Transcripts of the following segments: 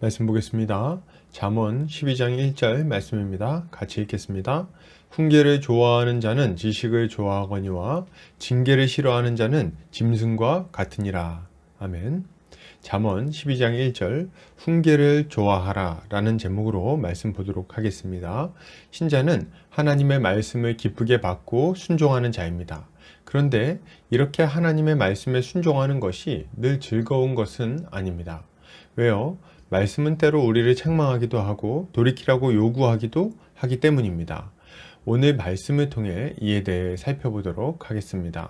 말씀 보겠습니다. 잠언 12장 1절 말씀입니다. 같이 읽겠습니다. 훈계를 좋아하는 자는 지식을 좋아하거니와 징계를 싫어하는 자는 짐승과 같으니라. 아멘. 잠언 12장 1절 훈계를 좋아하라 라는 제목으로 말씀 보도록 하겠습니다. 신자는 하나님의 말씀을 기쁘게 받고 순종하는 자입니다. 그런데 이렇게 하나님의 말씀에 순종하는 것이 늘 즐거운 것은 아닙니다. 왜요? 말씀은 때로 우리를 책망하기도 하고 돌이키라고 요구하기도 하기 때문입니다. 오늘 말씀을 통해 이에 대해 살펴보도록 하겠습니다.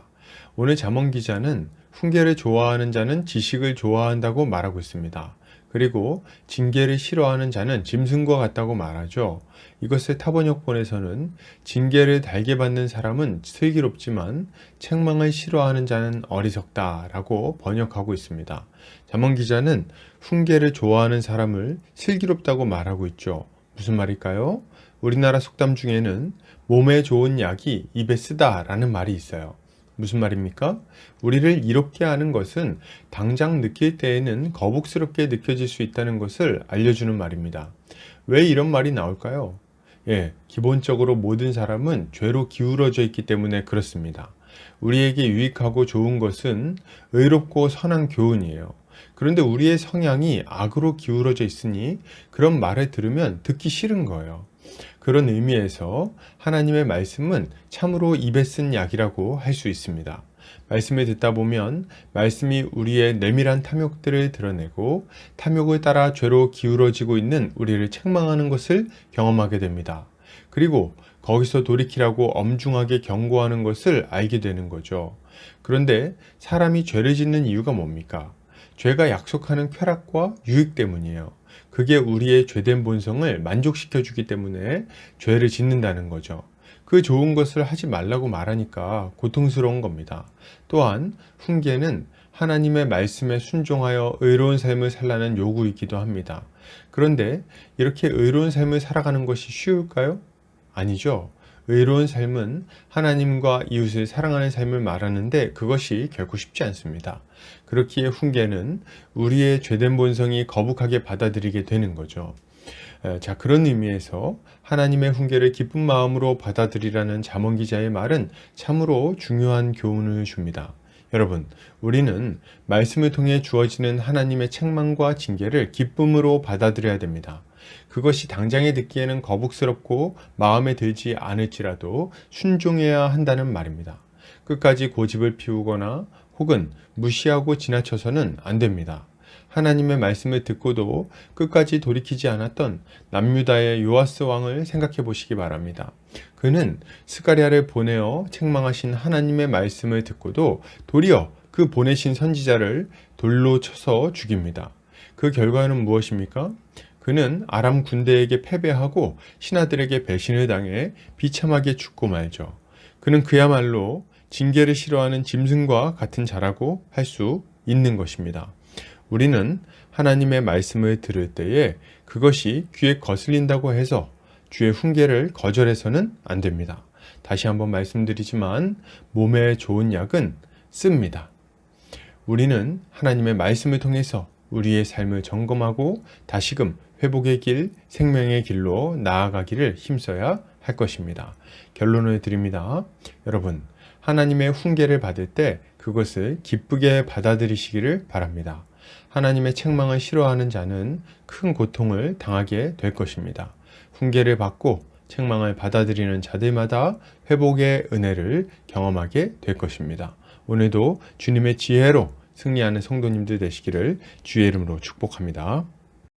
오늘 잠언 기자는 훈계를 좋아하는 자는 지식을 좋아한다고 말하고 있습니다. 그리고 징계를 싫어하는 자는 짐승과 같다고 말하죠. 이것을 타번역본에서는 징계를 달게 받는 사람은 슬기롭지만 책망을 싫어하는 자는 어리석다 라고 번역하고 있습니다. 잠언 기자는 훈계를 좋아하는 사람을 슬기롭다고 말하고 있죠. 무슨 말일까요? 우리나라 속담 중에는 몸에 좋은 약이 입에 쓰다 라는 말이 있어요. 무슨 말입니까? 우리를 이롭게 하는 것은 당장 느낄 때에는 거북스럽게 느껴질 수 있다는 것을 알려주는 말입니다. 왜 이런 말이 나올까요? 기본적으로 모든 사람은 죄로 기울어져 있기 때문에 그렇습니다. 우리에게 유익하고 좋은 것은 의롭고 선한 교훈이에요. 그런데 우리의 성향이 악으로 기울어져 있으니 그런 말을 들으면 듣기 싫은 거예요. 그런 의미에서 하나님의 말씀은 참으로 입에 쓴 약이라고 할 수 있습니다. 말씀을 듣다 보면 말씀이 우리의 내밀한 탐욕들을 드러내고 탐욕을 따라 죄로 기울어지고 있는 우리를 책망하는 것을 경험하게 됩니다. 그리고 거기서 돌이키라고 엄중하게 경고하는 것을 알게 되는 거죠. 그런데 사람이 죄를 짓는 이유가 뭡니까? 죄가 약속하는 쾌락과 유익 때문이에요. 그게 우리의 죄된 본성을 만족시켜 주기 때문에 죄를 짓는다는 거죠. 그 좋은 것을 하지 말라고 말하니까 고통스러운 겁니다. 또한 훈계는 하나님의 말씀에 순종하여 의로운 삶을 살라는 요구이기도 합니다. 그런데 이렇게 의로운 삶을 살아가는 것이 쉬울까요? 아니죠. 의로운 삶은 하나님과 이웃을 사랑하는 삶을 말하는데 그것이 결코 쉽지 않습니다. 그렇기에 훈계는 우리의 죄된 본성이 거북하게 받아들이게 되는 거죠. 그런 의미에서 하나님의 훈계를 기쁜 마음으로 받아들이라는 잠언 기자의 말은 참으로 중요한 교훈을 줍니다. 여러분, 우리는 말씀을 통해 주어지는 하나님의 책망과 징계를 기쁨으로 받아들여야 됩니다. 그것이 당장에 듣기에는 거북스럽고 마음에 들지 않을지라도 순종해야 한다는 말입니다. 끝까지 고집을 피우거나 혹은 무시하고 지나쳐서는 안 됩니다. 하나님의 말씀을 듣고도 끝까지 돌이키지 않았던 남유다의 요아스 왕을 생각해 보시기 바랍니다. 그는 스가랴를 보내어 책망하신 하나님의 말씀을 듣고도 도리어 그 보내신 선지자를 돌로 쳐서 죽입니다. 그 결과는 무엇입니까? 그는 아람 군대에게 패배하고 신하들에게 배신을 당해 비참하게 죽고 말죠. 그는 그야말로 징계를 싫어하는 짐승과 같은 자라고 할 수 있는 것입니다. 우리는 하나님의 말씀을 들을 때에 그것이 귀에 거슬린다고 해서 주의 훈계를 거절해서는 안 됩니다. 다시 한번 말씀드리지만 몸에 좋은 약은 씁니다. 우리는 하나님의 말씀을 통해서 우리의 삶을 점검하고 다시금 회복의 길, 생명의 길로 나아가기를 힘써야 할 것입니다. 결론을 드립니다. 여러분, 하나님의 훈계를 받을 때 그것을 기쁘게 받아들이시기를 바랍니다. 하나님의 책망을 싫어하는 자는 큰 고통을 당하게 될 것입니다. 훈계를 받고 책망을 받아들이는 자들마다 회복의 은혜를 경험하게 될 것입니다. 오늘도 주님의 지혜로 승리하는 성도님들 되시기를 주의 이름으로 축복합니다.